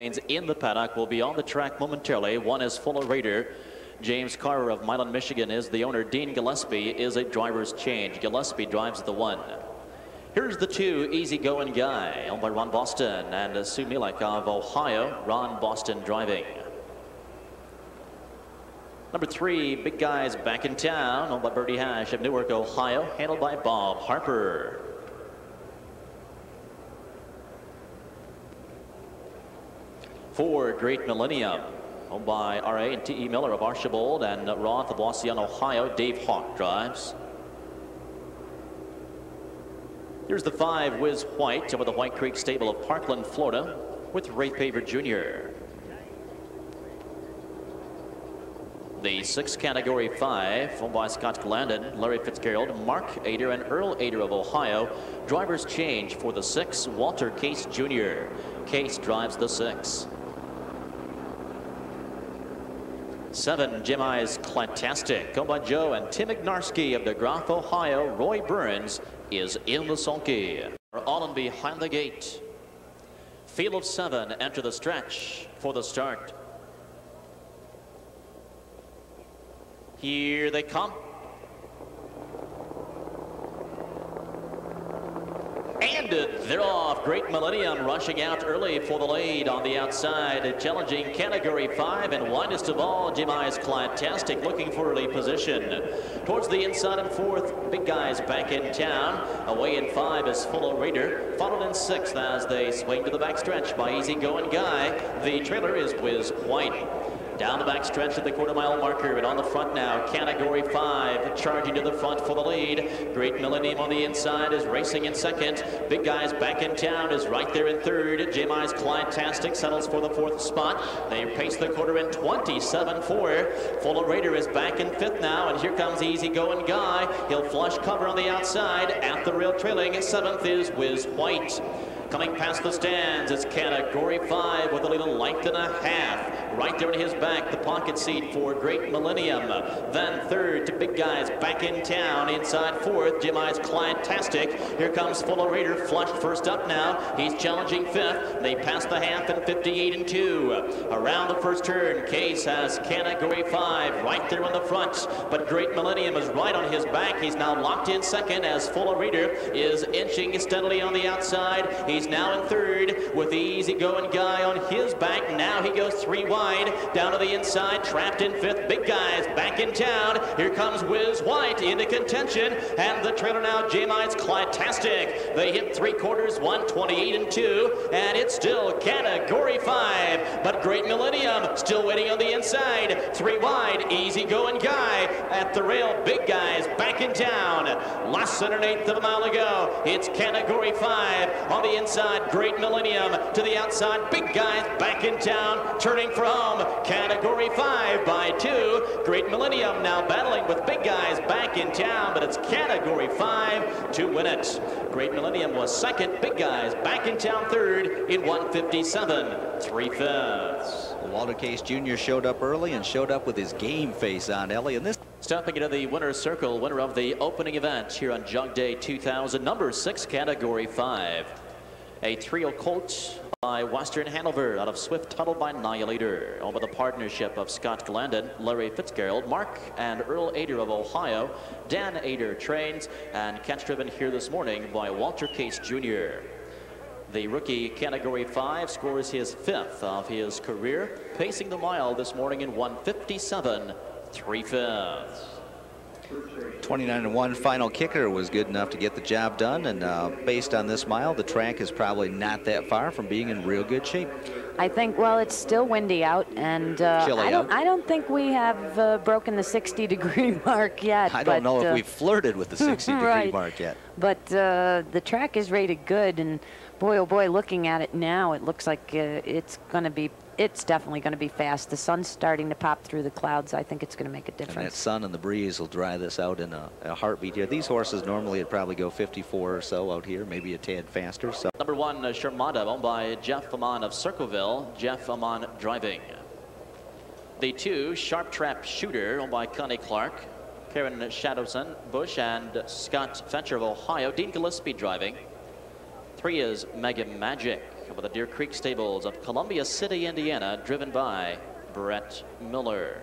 In the paddock will be on the track momentarily. One is Fuller Raider. James Carter of Milan, Michigan is the owner. Dean Gillespie is a driver's change. Gillespie drives the one. Here's the two, Easy Going Guy, owned by Ron Boston, and Sue Milek of Ohio. Ron Boston driving. Number three, Big Guy's Back in Town, owned by Bertie Hash of Newark, Ohio, handled by Bob Harper. Four, Great Millennium, owned by R.A. and T.E. Miller of Archibald and Roth of Wasion, Ohio. Dave Hawk drives. Here's the five, Whiz White, over the White Creek stable of Parkland, Florida, with Ray Paver Jr. The six, Category 5, owned by Scott Glandon, Larry Fitzgerald, Mark Ader, and Earl Ader of Ohio. Driver's change for the six, Walter Case Jr. Case drives the six. 7, Jim I's Clantastic, owned by Joe and Tim Ignarski of DeGraff, Ohio. Roy Burns is in the sulky. On and behind the gate. Field of 7 enter the stretch for the start. Here they come. And they're off. Great Millennium rushing out early for the lead on the outside, challenging Category 5, and widest of all, Jim I's Clantastic looking for early position. Towards the inside in fourth, Big Guy's Back in Town. Away in 5 is Fuller Raider, followed in 6th as they swing to the backstretch by Easy Going Guy. The trailer is Whiz White. Down the back stretch at the quarter-mile marker, and on the front now, Category 5 charging to the front for the lead. Great Millennium on the inside is racing in second. Big Guy's Back in Town is right there in third. Jim I's Clantastic settles for the 4th spot. They pace the quarter in 27.4. Fuller Raider is back in 5th now, and here comes Easy Going Guy. He'll flush cover on the outside. At the rail trailing, 7th is Whiz White. Coming past the stands, it's Category 5 with a little length and a half. Right there in his back, the pocket seat for Great Millennium. Then third to Big Guy's Back in Town. Inside fourth, Jim I's Clantastic. Here comes Fuller Raider, flushed first up now. He's challenging 5th. They pass the half in 58.2. Around the first turn, Case has Category 5 right there in the front. But Great Millennium is right on his back. He's now locked in second as Fuller Raider is inching steadily on the outside. He's now in third with the Easy Going Guy on his back. Now he goes 3 wide. Down to the inside, trapped in 5th. Big Guy's Back in Town. Here comes Whiz White into contention, and the trailer now, Jim I's Clantastic. They hit 3/4, 1:28.2, and it's still Category 5. But Great Millennium still waiting on the inside. 3 wide, Easy Going Guy at the rail. Big Guy's Back in Town. Less than 1/8 of a mile to go. It's Category 5 on the inside. Great Millennium to the outside. Big Guy's Back in Town, turning for home. Category 5 by 2. Great Millennium now battling with Big Guy's Back in Town, but it's Category 5 to win it. Great Millennium was second. Big Guy's Back in Town third in 1:57 3/5. Walter Case Jr. showed up early and showed up with his game face on, Ellie. And this stepping into the winner's circle, winner of the opening event here on Jug Day 2000, number 6, Category 5. A trio colt by Western Hanover out of Swift Tuttle by Annihilator, over the partnership of Scott Glandon, Larry Fitzgerald, Mark and Earl Ader of Ohio. Dan Ader trains, and catch driven here this morning by Walter Case Jr. The rookie Category 5 scores his 5th of his career, pacing the mile this morning in 1:57 3/5. 29-1 final kicker was good enough to get the job done, and based on this mile, the track is probably not that far from being in real good shape. I think, well, it's still windy out, and I don't think we have broken the 60-degree mark yet. I don't know if we've flirted with the 60-degree right. mark yet. But the track is rated good, and boy, oh boy, looking at it now, it looks like it's definitely going to be fast. The sun's starting to pop through the clouds. I think it's going to make a difference. And that sun and the breeze will dry this out in a heartbeat here. These horses normally would probably go 54 or so out here, maybe a tad faster. So number 1, Shermada, owned by Jeff Amon of Circleville. Jeff Amon driving. The 2, Sharp Trap Shooter, owned by Connie Clark, Karen Shadowson, Bush, and Scott Fetcher of Ohio. Dean Gillespie driving. 3 is Mega Magic. with the Deer Creek Stables of Columbia City, Indiana, driven by Brett Miller.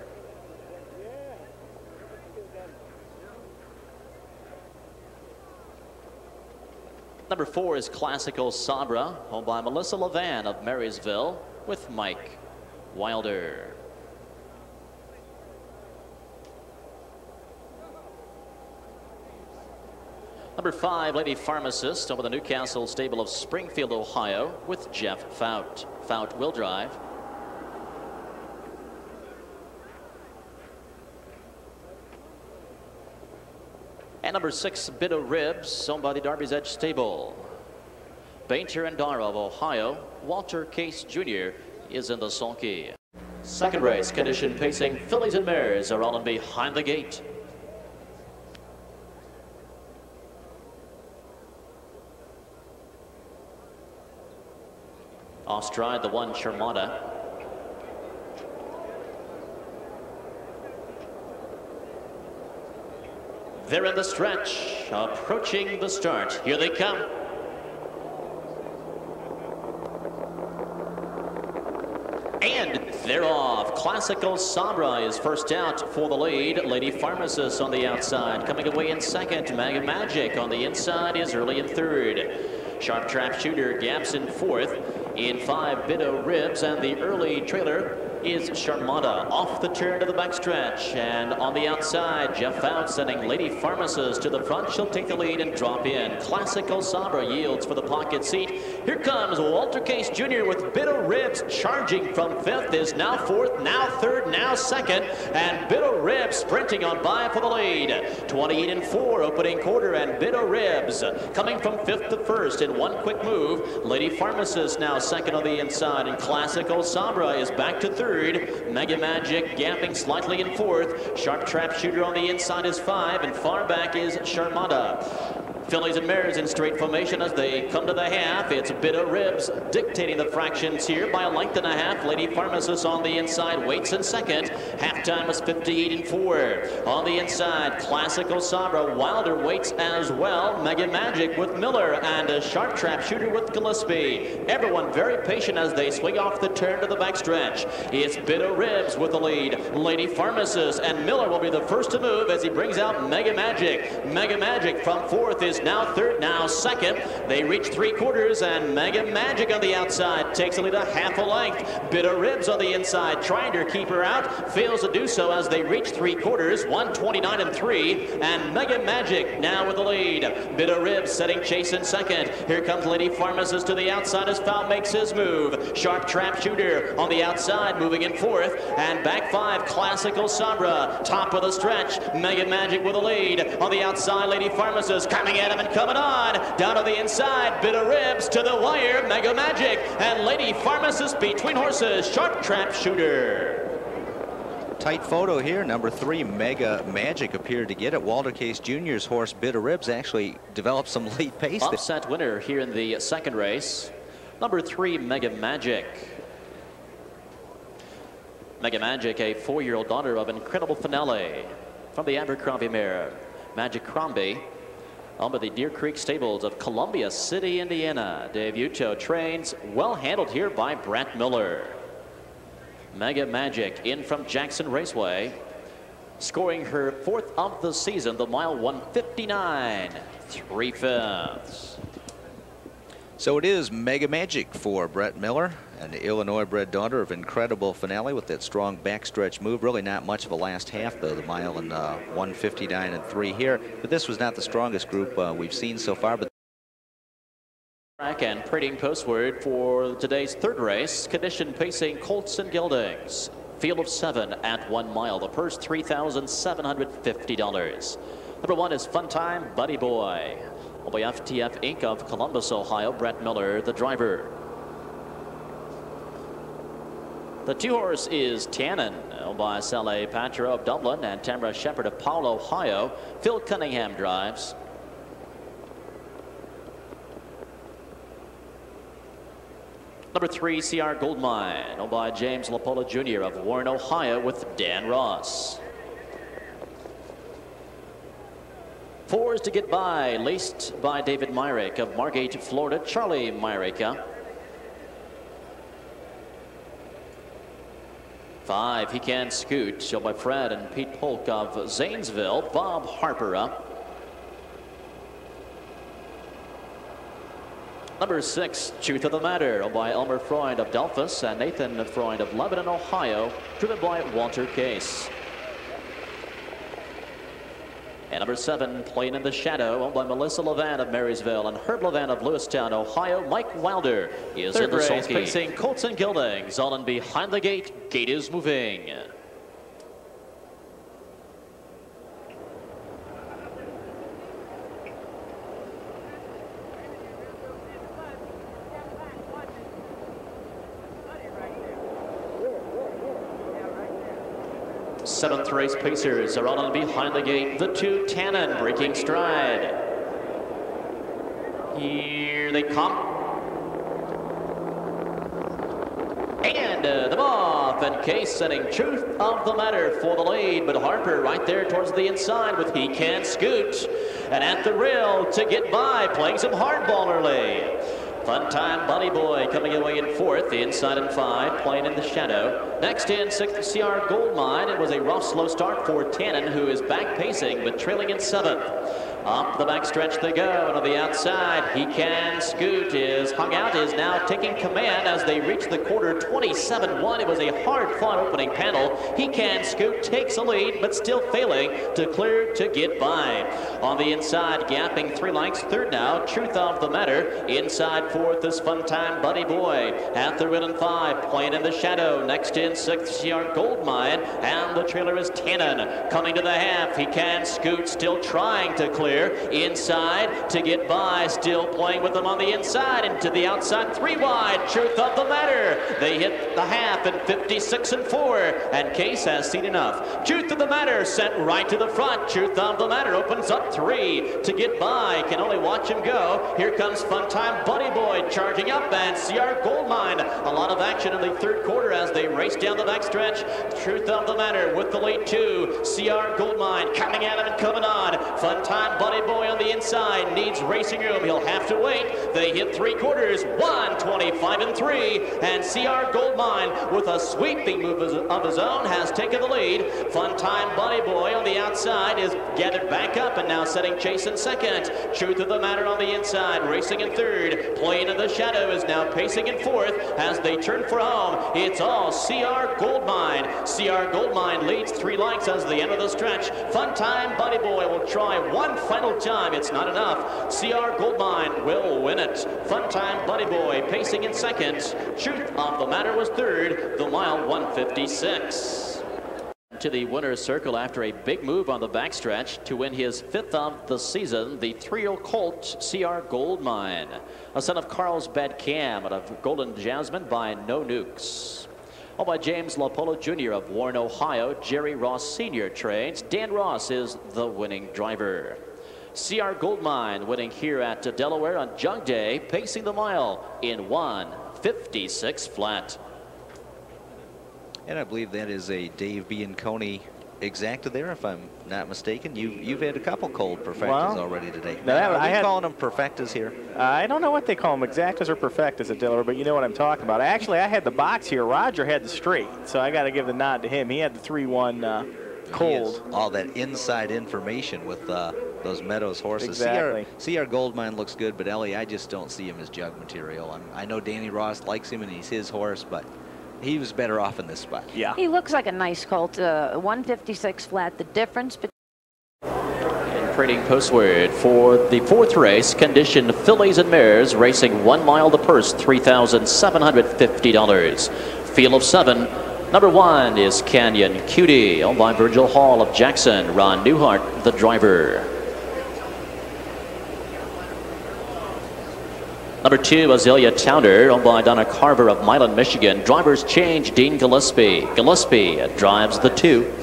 Number 4 is Classical Sabra, owned by Melissa Levan of Marysville, with Mike Wilder. Number 5, Lady Pharmacist, over the Newcastle Stable of Springfield, Ohio, with Jeff Fout. Fout will drive. And number 6, Bit of Ribs, owned by the Darby's Edge Stable. Bainter and Dara of Ohio, Walter Case Jr. is in the sulky. Second race, condition pacing, fillies and mares are all in behind the gate. Off stride, the 1, Charmada. They're in the stretch, approaching the start. Here they come. And they're off. Classical Sabra is first out for the lead. Lady Pharmacist on the outside. Coming away in second. Mega Magic on the inside is early in third. Sharp Trap Shooter gaps in fourth. In 5, Bit of Ribs, and the early trailer is Charmada off the turn to the backstretch. And on the outside, Jeff Fout sending Lady Pharmacist to the front. She'll take the lead and drop in. Classical Sabra yields for the pocket seat. Here comes Walter Case Jr. with Bit of Ribs charging from 5th, is now 4th, now 3rd, now 2nd. And Bit of Ribs sprinting on by for the lead. 28 and 4 opening quarter, and Bit of Ribs coming from 5th to 1st in one quick move. Lady Pharmacist now 2nd on the inside, and Classical Sabra is back to 3rd. Mega Magic gapping slightly in 4th. Sharp Trap Shooter on the inside is 5, and far back is Charmada. Fillies and mares in straight formation as they come to the half. It's a Bit of Ribs dictating the fractions here by a length and a half. Lady Pharmacist on the inside waits in second. Halftime is 58 and 4. On the inside, Classical Sabra. Wilder waits as well. Mega Magic with Miller, and a Sharp Trap Shooter with Gillespie. Everyone very patient as they swing off the turn to the backstretch. It's Bit of Ribs with the lead. Lady Pharmacist, and Miller will be the first to move as he brings out Mega Magic. Mega Magic from 4th is now 3rd, now 2nd. They reach 3/4, and Mega Magic on the outside takes the lead a half a length. Bit of Ribs on the inside, trying to keep her out, fails to do so as they reach 3/4, 129 and 3, and Mega Magic now with the lead. Bit of Ribs setting chase in second. Here comes Lady Pharmacist to the outside as Fout makes his move. Sharp Trap Shooter on the outside, moving in 4th, and back 5, Classical Sabra, top of the stretch. Mega Magic with the lead. On the outside, Lady Pharmacist coming at him and coming on. Down to the inside, Bit of Ribs to the wire. Mega Magic and Lady Pharmacist between horses. Sharp Trap Shooter. Tight photo here. Number 3, Mega Magic appeared to get it. Walter Case Jr.'s horse, Bit of Ribs, actually developed some late pace. Upset winner here in the second race. Number 3, Mega Magic. Mega Magic, a 4-year-old daughter of Incredible Finale from the Abercrombie mare. Magic Crombie, owned by the Deer Creek Stables of Columbia City, Indiana. Dave Uto trains, well handled here by Brett Miller. Mega Magic in from Jackson Raceway, scoring her 4th of the season, the mile 159, 3/5. So it is Mega Magic for Brett Miller, an Illinois-bred daughter of Incredible Finale with that strong backstretch move. Really not much of a last half, though, the mile in 159 and 3 here. But this was not the strongest group we've seen so far. But and Prating postword for today's third race. Condition pacing Colts and Geldings. Field of 7 at 1 mile. The purse $3,750. Number 1 is Fun Time Buddy Boy. By FTF Inc. of Columbus, Ohio. Brett Miller, the driver. The 2-horse is Tannin, owned by Sally Patra of Dublin and Tamara Shepherd of Powell, Ohio. Phil Cunningham drives. Number 3, CR Goldmine, owned by James Lapola Jr. of Warren, Ohio, with Dan Ross. 4 is To Get By, laced by David Myrick of Margate, Florida. Charlie Myrick. 5, He Can Scoot, shown by Fred and Pete Polk of Zanesville. Bob Harper up. Number 6, Truth of the Matter, owned by Elmer Freund of Delphus and Nathan Freund of Lebanon, Ohio, driven by Walter Case. And number 7, Playing in the Shadow, owned by Melissa Levan of Marysville and Herb Levan of Lewistown, Ohio. Mike Wilder is in the race, facing Colton Gildings. All in Behind the Gate. Gate is moving. Seventh race pacers are on Behind the Gate. The 2, Tannen, breaking stride. Here they come. And them off, and Case setting Truth of the Matter for the lead, but Harper right there towards the inside with He Can Scoot. And at the rail to get by, playing some hardball early. Fun Time Bunny Boy coming away in 4th, inside in 5, Playing in the Shadow. Next in 6th, CR Goldmine. It was a rough, slow start for Tannen, who is back pacing, but trailing in 7th. Up the backstretch they go, and on the outside, He Can Scoot is hung out, is now taking command as they reach the quarter. 27-1. It was a hard-fought opening panel. He Can Scoot takes a lead, but still failing to clear to get by. On the inside, gapping 3 lengths. 3rd now, Truth of the Matter. Inside 4th is Fun Time Buddy Boy. At the rim in 5, Playing in the Shadow. Next in 6th, CR Goldmine, and the trailer is Tannen. Coming to the half, He Can Scoot, still trying to clear. Inside to get by, still playing with them on the inside, and to the outside, 3 wide, Truth of the Matter. They hit the half in 56 and 4, and Case has seen enough. Truth of the Matter sent right to the front. Truth of the Matter opens up 3 to get by, can only watch him go. Here comes Fun Time Buddy Boy charging up, and CR Goldmine. A lot of action in the 3rd quarter as they race down the backstretch. Truth of the Matter with the lead 2. CR Goldmine coming at him and coming on. Fun Time Buddy Boy on the inside needs racing room. He'll have to wait. They hit 3 quarters. 1:25 and 3. And CR Goldmine with a sweeping move of his own has taken the lead. Fun Time Buddy Boy on the outside is gathered back up and now setting chase in 2nd. Truth of the Matter on the inside, racing in 3rd. Playing in the Shadow is now pacing in 4th as they turn for home. It's all CR Goldmine. CR Goldmine leads 3 lengths as they enter the stretch. Fun Time Buddy Boy will try one final time. It's not enough. CR Goldmine will win it. Fun Time Buddy Boy pacing in 2nd. Truth of the Matter was 3rd. The mile 1:56. To the winner's circle after a big move on the backstretch to win his 5th of the season, the 3-year-old colt CR Goldmine, a son of Carlsbad Cam out of Golden Jasmine by No Nukes. All by James LaPolo Jr. of Warren, Ohio. Jerry Ross Sr. trains. Dan Ross is the winning driver. CR Goldmine winning here at Delaware on Jug Day, pacing the mile in 1:56 flat. And I believe that is a Dave Bianconi exacta there, if I'm not mistaken. You've had a couple cold perfectas already today. Are they calling them perfectas here? I don't know what they call them, exactas or perfectas at Delaware, but you know what I'm talking about. Actually, I had the box here. Roger had the straight, so I got to give the nod to him. He had the 3-1 cold. All that inside information with those Meadows horses. Exactly. CR Goldmine looks good, but Ellie, I just don't see him as jug material. I know Danny Ross likes him and he's his horse, but he was better off in this spot. Yeah. He looks like a nice colt. 156 flat. The difference between Trading postword for the 4th race, conditioned fillies and mares racing 1 mile the purse, $3,750. Field of 7. Number 1 is Canyon Cutie, owned by Virgil Hall of Jackson. Ron Newhart, the driver. Number 2, Azalea Towner, owned by Donna Carver of Milan, Michigan. Drivers change, Dean Gillespie. Gillespie drives the 2.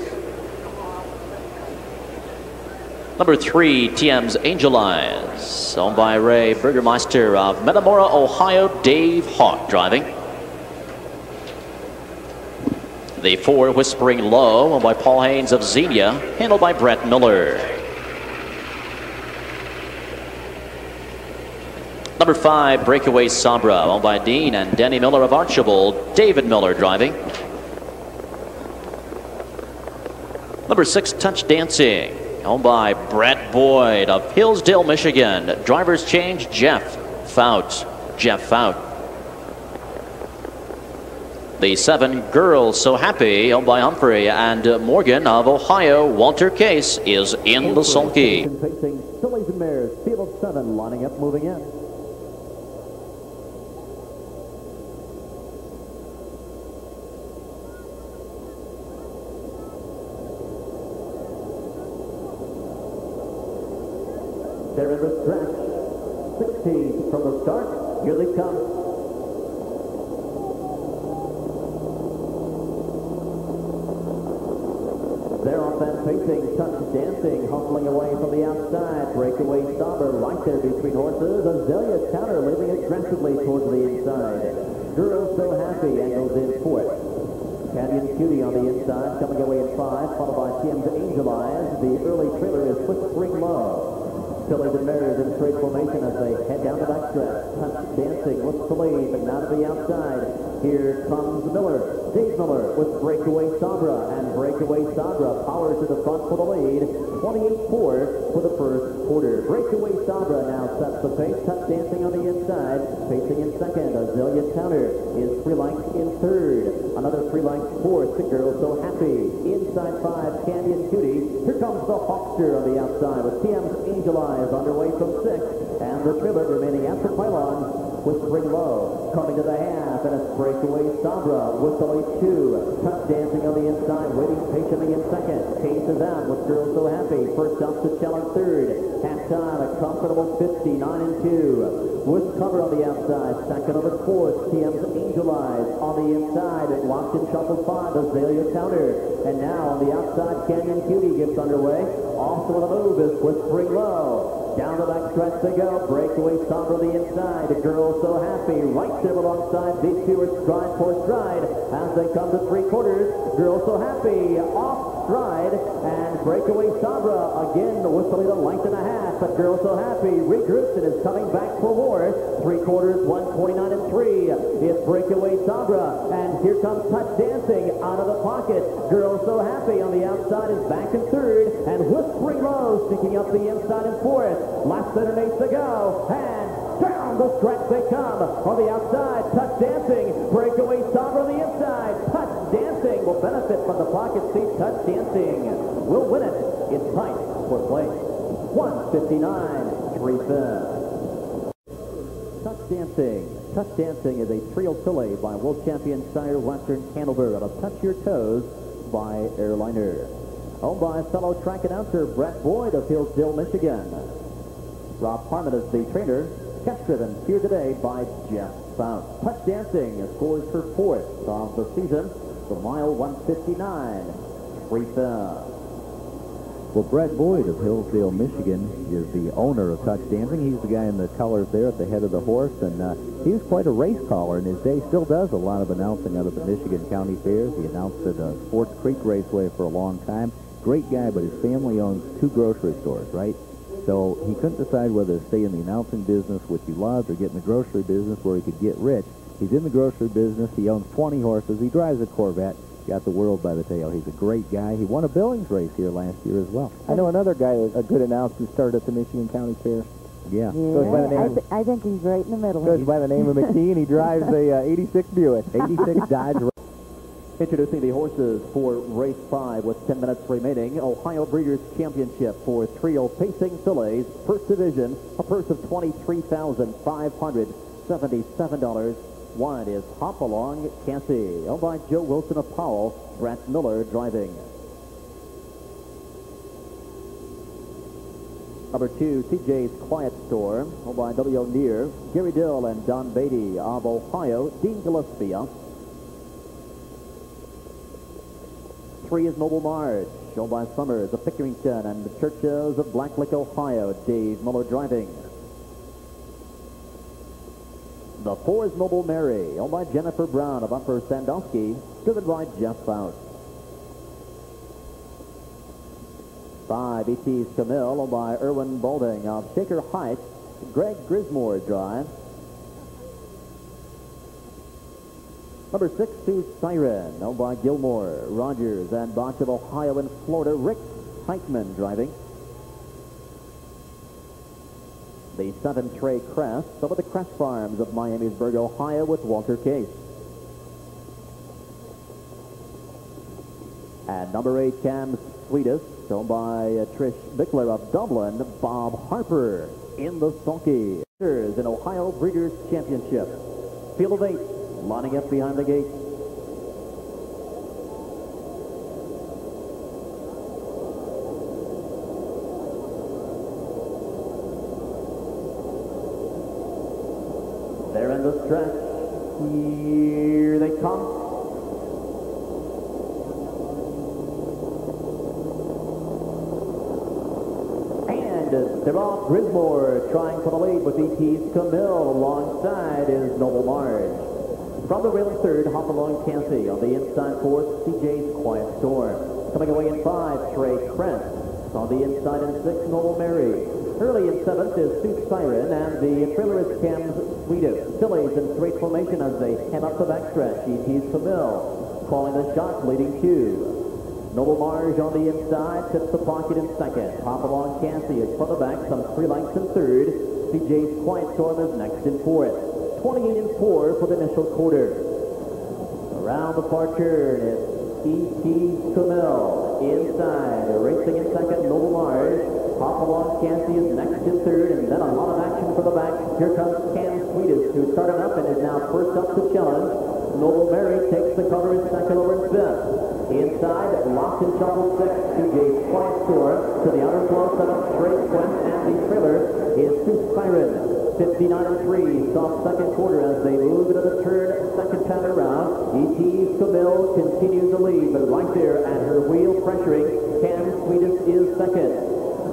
Number 3, TM's Angel Eyes, owned by Ray Burgermeister of Metamora, Ohio. Dave Hawk driving. The 4, Whispering Low, owned by Paul Haynes of Xenia, handled by Brett Miller. Number 5, Breakaway Sabra, owned by Dean and Danny Miller of Archibald. David Miller driving. Number 6, Touch Dancing, owned by Brett Boyd of Hillsdale, Michigan. Driver's change, Jeff Fout. Jeff Fout. The 7, Girls So Happy, owned by Humphrey and Morgan of Ohio. Walter Case is in the sulky. Facing fillies and mares, field of 7, lining up, moving in. They're in the stretch. 16 from the start. Here they come. They're off and facing Touch Dancing, hustling away from the outside. Breakaway Stopper right there between horses. Azalea Counter leaving aggressively towards the inside. Girl So Happy angles in 4th. Canyon Cutie on the inside, coming away in 5, followed by Tim's Angel Eyes. The early trailer is Whispering Low. Fillies and mares in straight formation as they head down the backstretch. Touch Dancing looks to lead, but not to the outside. Here comes Miller, Dave Miller with Breakaway Sabra, and Breakaway Sabra powers to the front for the lead. 28-4 for the first quarter. Breakaway Sabra now sets the pace. Touch Dancing on the inside, pacing in 2nd. Azalea Counter is 3 lengths in 3rd. Another 3 lengths 4th. The Girl So Happy. Inside 5, Canyon Cutie. Here comes the Hawkster on the outside with TM's Angel Eyes underway from 6th. And the trailer remaining at the pylon. Whispering Low coming to the half, and it's Breakaway Sabra with the lead 2. Touch Dancing on the inside, waiting patiently in 2nd. Case is out with Girl So Happy. First up to Challenge 3rd. Half time, a comfortable 59-2. With Cover on the outside, 2nd over 4th. TM's Angel Eyes on the inside. Locked in shuffle 5, Azalea Counter. And now on the outside, Canyon Cutie gets underway. Also on the move is Whispering Low. Down the back stretch they go. Breakaway Sabra on the inside. The Girl So Happy right there alongside these two are stride for stride as they come to 3/4. Girl So Happy off stride, and Breakaway Sabra again with the lead a length and a half. But Girl So Happy regroups and is coming back for more. 3/4, 129-3. It's Breakaway Sabra, and here comes Touch Dancing out of the pocket. Girl So Happy on the outside is back in 3rd, and Whispering Low sneaking up the inside in 4th. Last 108 to go, and down the stretch they come. On the outside, Touch Dancing. Breakaway Sabra on the inside. Touch Dancing will benefit from the pocket seat. Touch Dancing will win it. It's tight for place. 159, 3/5. Touch Dancing. Touch Dancing is a trio filly by world champion sire Western Hanover out of Touch Your Toes by Airliner. Owned by fellow track announcer Brett Boyd of Hillsdale, Michigan. Rob Harmon is the trainer. Cash driven here today by Jeff Fout. Touch Dancing scores her 4th of the season. The mile 159. 3/5. Well, Brett Boyd of Hillsdale, Michigan is the owner of Touch Dancing. He's the guy in the colors there at the head of the horse, and he was quite a race caller in his day. Still does a lot of announcing out of the Michigan County Fairs. He announced at Sports Creek Raceway for a long time. Great guy, but his family owns 2 grocery stores, right? So he couldn't decide whether to stay in the announcing business, which he loved, or get in the grocery business where he could get rich. He's in the grocery business. He owns 20 horses. He drives a Corvette. Got the world by the tail. He's a great guy. He won a Billings race here last year as well. I know another guy, a good announcer, who started at the Michigan County Fair. Yeah. Goes by the name I think he's right in the middle. Goes by the name of McKee, and he drives a 86 Buick. 86 Dodge. Introducing the horses for race 5 with 10 minutes remaining. Ohio Breeders' Championship for trio pacing fillies. First division, a purse of $23,577. One is Hop Along Cassie, owned by Joe Wilson of Powell. Brett Miller driving. Number 2, CJ's Quiet Storm, owned by W. O'Neill, Gary Dill, and Don Beatty of Ohio. Dean Gillespie. 3 is Mobile March, owned by Summers of Pickerington and the Churches of Black Lake, Ohio. Dave Miller driving. The 4 is Mobile Mary, owned by Jennifer Brown of Upper Sandusky, driven by Jeff Fout. 5, ET's Camille, owned by Erwin Balding of Shaker Heights. Greg Grismore drives. Number 6, Sue Siren, owned by Gilmore, Rogers, and Box of Ohio and Florida. Rick Heitman driving. The 7, Trey Crest, some of the Crest Farms of Miamisburg, Ohio, with Walter Case. And number 8, Cam Sweetest, owned by Trish Bickler of Dublin. Bob Harper in the sulky. In Ohio Breeders' Championship. Field of 8, lining up behind the gate. They're in the stretch. Here they come. They're off. Grismore trying for the lead with E.T.'s Camille. Alongside is Noble Marge. From the rail third, Hopalong Cassie. On the inside fourth, CJ's Quiet Storm. Coming away in 5, Trey Crest. On the inside in 6, Noble Mary. Early in 7th is Sue Siren, and the trailer is Cam Sweetest. Phillies in straight formation as they head up the backstretch. E.T.'s Camille calling the shots, leading 2. Noble Marge on the inside, tips the pocket in 2nd. Hopalong Cassie is for the back, some 3 lengths in 3rd. CJ's Quiet Storm is next in 4th. 28 and 4 for the initial quarter. Around the far turn, it's E.T. Camille inside, racing in 2nd. Noble Marge. Hopalong Cassie is next in 3rd, and then a lot of action for the back. Here comes Cam Sweetest, who started up and is now first up to challenge. Noble Mary takes the cover in 2nd over in 5th. Inside, locked in shuffle 6, CJ's Quiet Storm. To the outer flow, 7th, Trey Quint, and the trailer is Sue Siren. 59 and 3, soft 2nd quarter as they move into the turn, 2nd time around. E.T. Camille continues the lead, but right there at her wheel pressuring, Cam Sweetest is 2nd.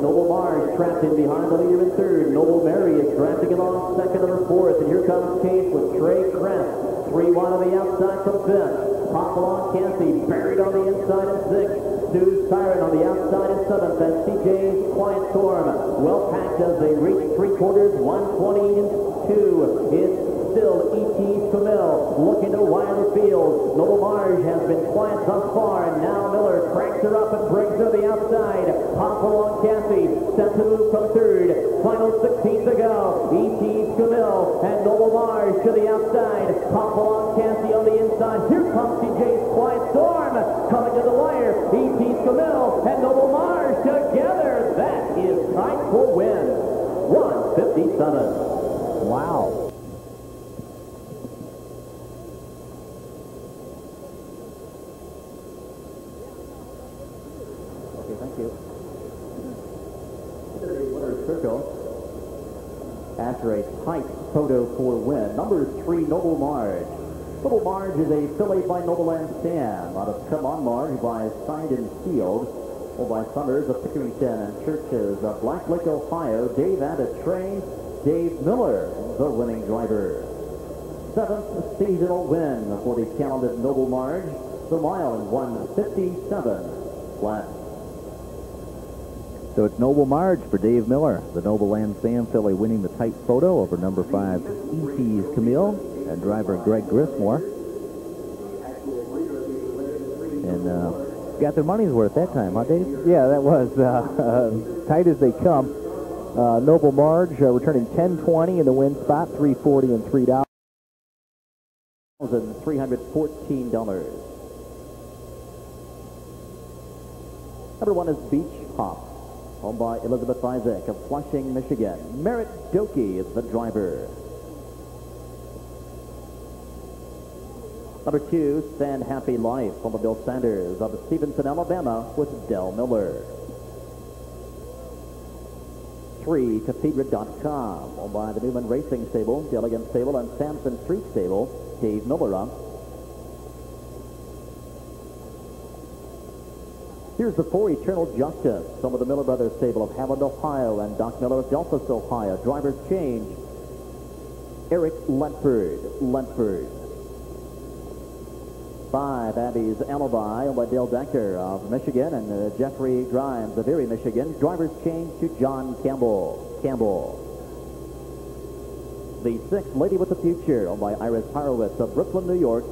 Noble Marge trapped in behind the leader in 3rd. Noble Mary is drafting along 2nd over 4th, and here comes Case with Trey Crest. 3 wide on the outside from 5th. Hopalong Cassie buried on the inside in 6th. Sue Siren on the outside in 7th. And CJ's Quiet Storm well packed as they reach 3 quarters. 120 and 2. It's still E.T. Camille looking to widen the field. Noble Marge has been quiet thus far, and now Miller cracks her up and brings her to the outside. Hopalong Cassie set to move from 3rd. Final 16 to go. E.T. Camille and Noble Marge to the outside. Hopalong Cassie on the inside. Here comes CJ's Quiet Storm coming to the wire. E.T. Camille and Noble Marge together. That is tight for win. 157. Wow. Okay, thank you. Winner's circle. After a tight photo for win. Number 3, Noble Marge. Noble Marge is a filly by Noble and Sam. Out of Come On Marge by Signed and Sealed. Or by Summers of Pickerington and Churches of Black Lake, Ohio. Dave added Trey. Dave Miller, the winning driver. 7th seasonal win for the talented Noble Marge. The mile in 1:57 flat. So it's Noble Marge for Dave Miller. The Noble Land Sam filly winning the tight photo over number 5, E.T.'s Camille, and driver Greg Grismore. And got their money's worth that time, huh, Dave? Yeah, that was tight as they come. Noble Marge returning 10-20 in the win spot, $340 and $3. $1,314. Number 1 is Beach Hop, owned by Elizabeth Isaac of Flushing, Michigan. Merritt Doki is the driver. Number 2, Stand Happy Life, owned by Bill Sanders of Stevenson, Alabama, with Del Miller. 3, Cathedra.com, owned by the Newman Racing Stable, Delegate Stable, and Sampson Street Stable. Dave Miller up. Here's the 4, Eternal Justice, some of the Miller Brothers stable of Hammond, Ohio, and Doc Miller of Delphos, Ohio. Drivers change. Eric Lentford. 5, Abby's Alibi, owned by Dale Decker of Michigan, and Jeffrey Grimes of Erie, Michigan. Drivers change to John Campbell. The 6, Lady with the Future, owned by Iris Horowitz of Brooklyn, New York.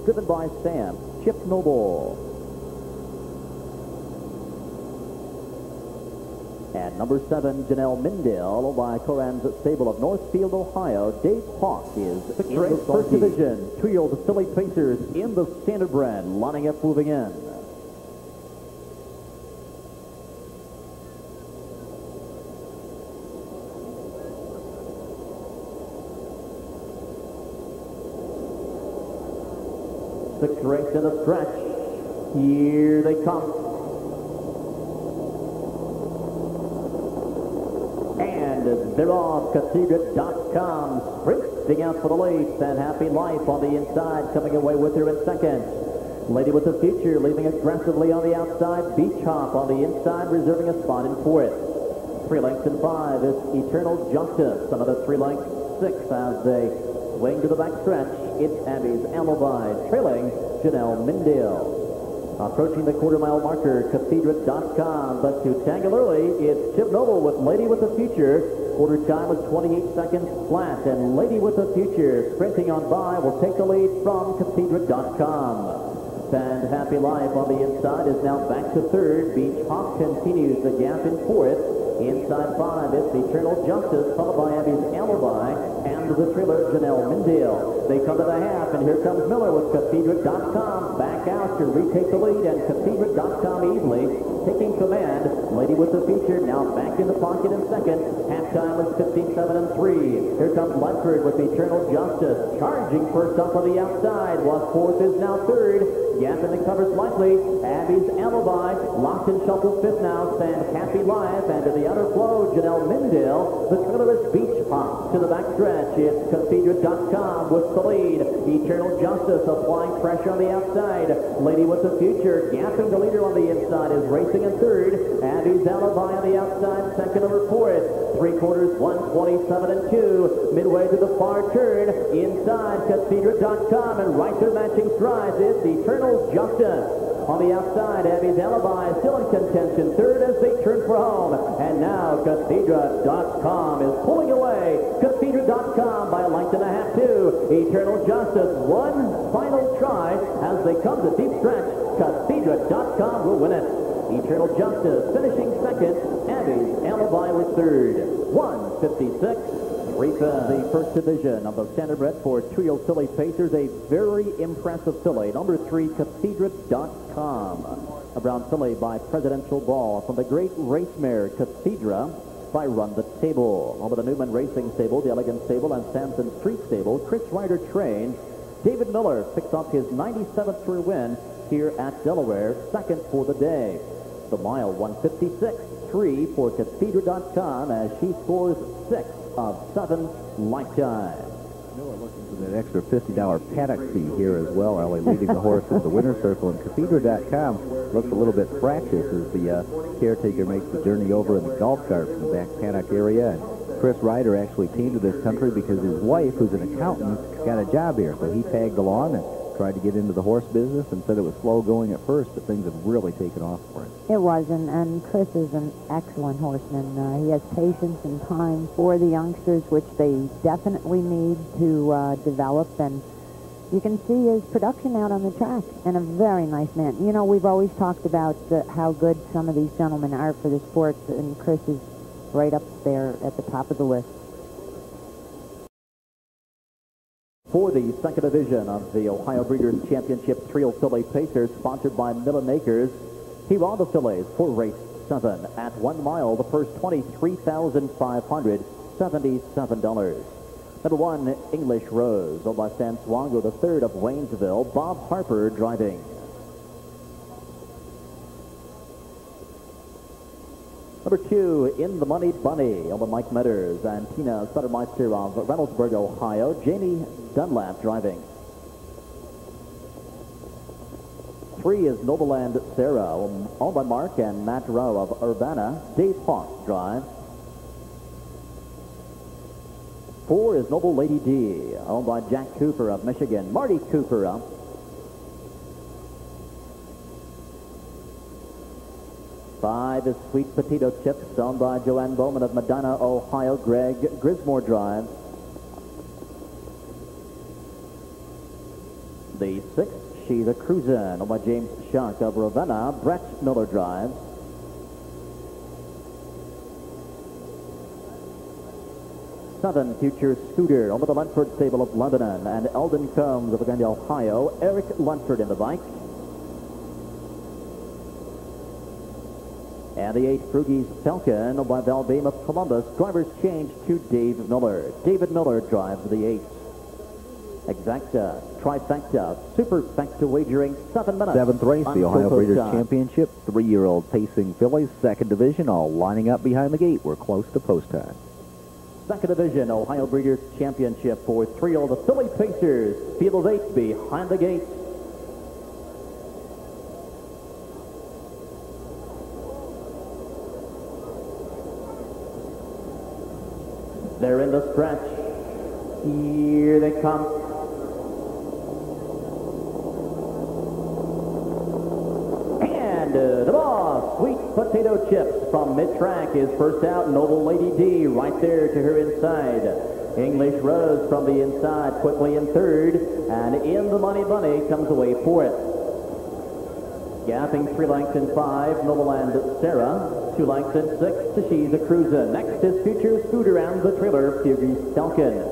driven by Sam Chip Noble. And number 7, Janelle Mindale by Coran's Stable of Northfield, Ohio. Dave Hawk is in the first division. 2-year-old filly Pacers in the standardbred, lining up, moving in. Sixth race in the stretch. Here they come. And they're off. Cathedra.com sprinting out for the lead. And Happy Life on the inside, coming away with her in second. Lady with the Future leaving aggressively on the outside. Beach Hop on the inside, reserving a spot in fourth. 3 lengths in 5 is Eternal Justice. Another 3 lengths, 6 as they swing to the back stretch. It's Abby's Alibi, trailing Janelle Mindale. Approaching the quarter-mile marker, Cathedra.com, but to tangle early, it's Chip Noble with Lady with the Future. Quarter time was 28 seconds flat, and Lady with the Future sprinting on by will take the lead from Cathedra.com. And Happy Life on the inside is now back to third. Beach Hawk continues the gap in fourth. Inside 5, it's Eternal Justice, followed by Abby's Alibi, and the trailer, Janelle Mindale. They come to the half, and here comes Miller with Cathedra.com. Back out to retake the lead, and Cathedra.com easily taking command. Lady with the Future now back in the pocket in second. Halftime was 15-7-3. Here comes Ledford with Eternal Justice. Charging first up on the outside, was fourth, is now third. Gap in the covers slightly. Abby's Alibi, locked and shuffled fifth now, stands Happy Life, and to the outer flow, Janelle Mindale. The trailer is Beach Hop to the back stretch. It's Cathedra.com with the lead. Eternal Justice applying pressure on the outside. Lady with the Future, gapping the leader on the inside, is racing in third. Abby's Alibi on the outside, second over fourth. 3/4, 127-2. Midway to the far turn, inside Cathedra.com, and right there matching strides is Eternal Justice. On the outside, Abby's Alibi still in contention. Third as they turn for home. And now Cathedra.com is pulling away. Cathedra.com by a length and a half, too. Eternal Justice, one final try as they come to deep stretch. Cathedra.com will win it. Eternal Justice finishing second. Abby's Alibi was third. 156. The first division of the standardbred for 2-year-old filly Pacers, a very impressive filly. Number 3, Cathedra.com. A brown filly by Presidential Ball from the great race mare Cathedra by Run the Table. Over the Newman Racing Stable, the Elegant Stable, and Sampson Street Stable, Chris Ryder trained. David Miller picks up his 97th career win here at Delaware, second for the day. The mile 156.3 for Cathedra.com as she scores 6 of 7 lifetime. Miller looking for that extra $50 paddock fee here as well, Ellie, leading the horse into the winner's circle. And Cathedra.com looks a little bit fractious as the caretaker makes the journey over in the golf cart from the back paddock area. And Chris Ryder actually came to this country because his wife, who's an accountant, got a job here. So he tagged along and tried to get into the horse business and said it was slow going at first, but things have really taken off for him. It was, and Chris is an excellent horseman. He has patience and time for the youngsters, which they definitely need to develop, and you can see his production out on the track, and a very nice man. You know, we've always talked about how good some of these gentlemen are for the sport, and Chris is right up there at the top of the list. For the second division of the Ohio Breeders' Championship, 3-year-old filly Pacers, sponsored by Millen Acres. Here are the fillies for race 7. At 1 mile, the first $23,577. Number 1, English Rose, owned by Stan Swango, the third of Waynesville. Bob Harper driving. Number 2, In the Money Bunny, owned by Mike Metters and Tina Suttermeister of Reynoldsburg, Ohio. Jamie Dunlap driving. 3 is Nobleland Sarah, owned by Mark and Matt Rowe of Urbana. Dave Hawk drives. 4 is Noble Lady D, owned by Jack Cooper of Michigan. Marty Cooper up. 5 is Sweet Potato Chips, owned by Joanne Bowman of Medina, Ohio. Greg Grismore drives. The 6th, She's a Cruisin', by James Shuck of Ravenna. Brett Miller drives. 7, Future Scooter, over the Lunsford stable of Lebanon, and Eldon Combs of Augusta, Ohio. Eric Lunsford in the bike. And the 8, Frugie's Falcon by Valbeam of Columbus. Drivers change to Dave Miller. David Miller drives the 8. Exacta, Trifecta, Superfecta wagering 7 minutes. 7th race, the Ohio Coco Breeders' Shot. Championship. 3-year-old pacing fillies, 2nd division, all lining up behind the gate. We're close to post time. 2nd Division, Ohio Breeders' Championship for 3-year-old Philly Pacers. Field of 8 behind the gate. They're in the stretch. Here they come. And the boss, Sweet Potato Chips from mid-track is first out. Noble Lady D right there to her inside. English Rose from the inside quickly in 3rd. And in the Money Bunny comes away 4th. Gapping 3 lengths in 5, Noble and Sarah. 2 lengths in 6, She's a Cruisin'. Next is Future Scooter and the trailer, Frugie's Falcon.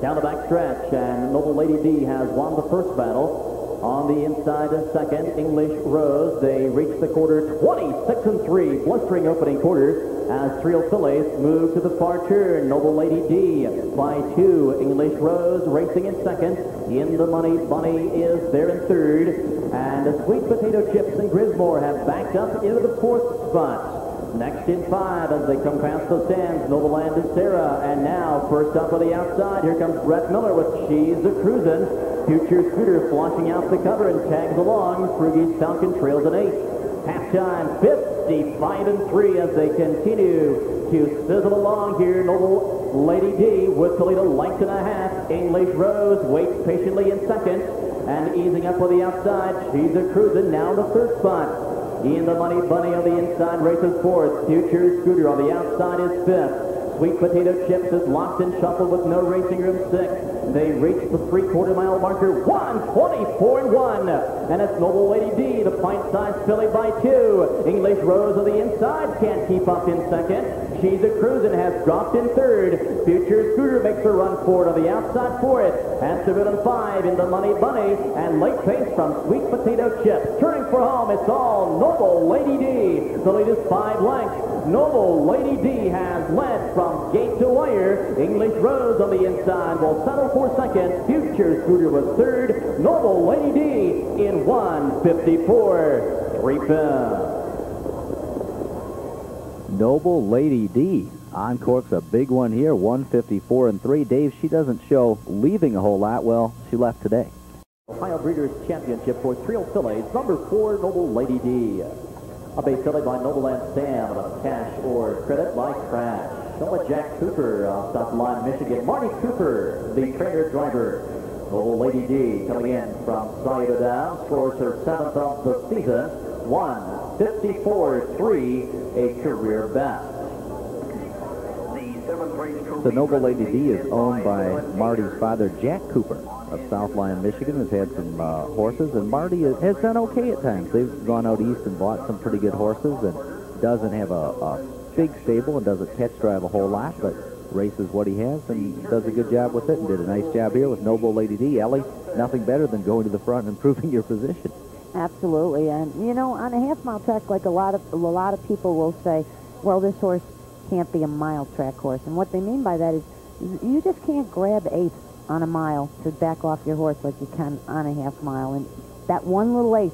Down the back stretch, and Noble Lady D has won the first battle. On the inside of 2nd, English Rose. They reach the quarter 26-3, blistering opening quarter as Trio Fillies move to the far turn. Noble Lady D by 2. English Rose racing in 2nd. In the Money Bunny is there in 3rd. And the Sweet Potato Chips and Grismore have backed up into the 4th spot. Next in 5 as they come past the stands, Noble Land and Sarah. And now, first up on the outside, here comes Brett Miller with She's a Cruisin'. Future Scooter flashing out the cover and tags along. Frugie's Falcon trails in 8. Halftime 55-3 as they continue to sizzle along here. Noble Lady D with the lead a length and a half. English Rose waits patiently in 2nd. And easing up on the outside, She's a Cruisin' now in the 3rd spot. In the Money Bunny on the inside races 4th. Future Scooter on the outside is 5th. Sweet Potato Chips is locked and shuffled with no racing room 6th. They reach the 3/4 mile marker, 1:24.1. And it's Noble Lady D, the pint-sized filly by 2. English Rose on the inside can't keep up in 2nd. She's a Cruisin' has dropped in 3rd. Future Scooter makes a run forward on the outside for it. And 7-5 in the Money Bunny. And late pace from Sweet Potato Chips. Turning for home, it's all Noble Lady D. The lead is 5 lengths. Noble Lady D has led from gate to wire. English Rose on the inside will settle for 2nd. Future Scooter was 3rd. Noble Lady D in 1:54.3. Noble Lady D uncorks a big one here, 1:54.3. Dave, she doesn't show leaving a whole lot. Well, she left today. Ohio Breeders' Championship for Trio Fillies, number 4, Noble Lady D. A base filly by Noble and Sam, of cash or credit by Crash. Noah Jack Cooper of South Line, Michigan. Marty Cooper, the trainer driver. Noble Lady D coming in from Sayada, scores her 7th of the season, 1:54.3, a career best. The Noble Lady D is owned by Marty's father, Jack Cooper of South Lyon, Michigan. Has had some horses, and Marty has done okay at times. They've gone out east and bought some pretty good horses, and doesn't have a big stable and doesn't catch drive a whole lot, but races what he has and does a good job with it, and did a nice job here with Noble Lady D. Ellie, nothing better than going to the front and improving your position. Absolutely, and you know, on a half-mile track, like a lot of people will say, well, this horse can't be a mile track horse, and what they mean by that is you just can't grab eighth on a mile to back off your horse like you can on a half mile, and that one little eighth